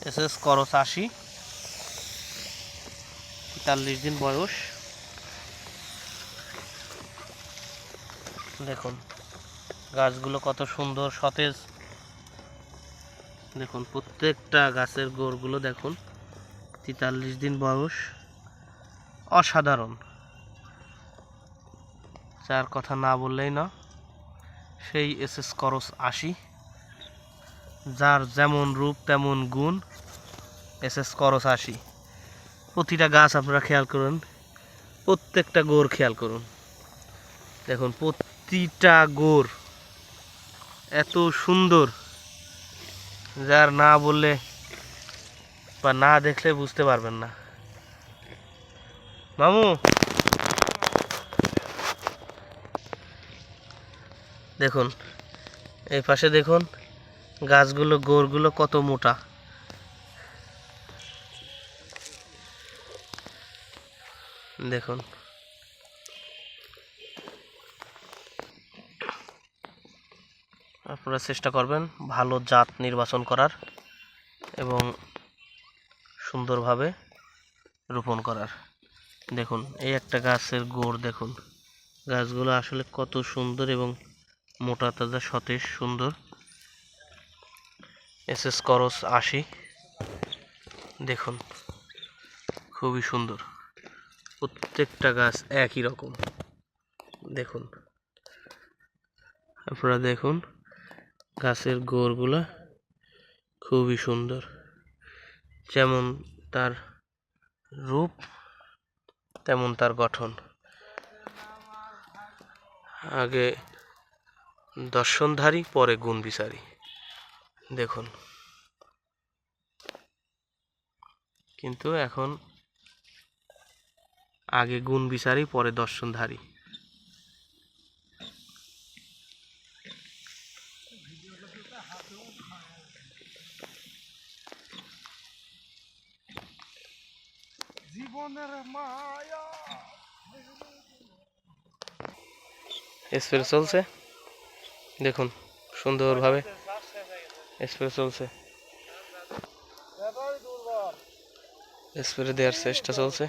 SS করস 80, 43 দিন বয়স। দেখুন গাছগুলো কত সুন্দর সতেজ। দেখুন প্রত্যেকটা গাছের গোড়গুলো দেখুন, 43 দিন বয়স, অসাধারণ, যার কথা না বললেই না। সেই এসএস করস 80, যার যেমন রূপ তেমন গুণ, এসএস করস 80। প্রতিটা গাছ আপনারা খেয়াল করুন, প্রত্যেকটা গোড় খেয়াল করুন, দেখুন প্রতিটা গোড় এত সুন্দর, যার না বললে বা না দেখলে বুঝতে পারবেন না। মামু দেখুন, এই পাশে দেখুন গাছগুলো, গোড়গুলো কত মোটা। দেখুন আপনারা চেষ্টা করবেন ভালো জাত নির্বাচন করার এবং সুন্দরভাবে রোপণ করার। দেখুন এই একটা গাছের গোড় দেখুন, গাছগুলো আসলে কত সুন্দর এবং মোটা তাজা সতেজ সুন্দর। এসএস করস 80 দেখুন খুবই সুন্দর, প্রত্যেকটা গাছ একই রকম। দেখুন আপনারা দেখুন গাছের গোড়গুলা খুবই সুন্দর, যেমন তার রূপ তেমন তার গঠন। আগে দর্শনধারী পরে গুণ বিচারী। দেখুন কিন্তু এখন আগে গুণ বিচারী পরে দর্শনধারী। স্প্রে চলছে, দেখুন সুন্দরভাবে স্প্রে চলছে, স্প্রে দেওয়ার চেষ্টা চলছে।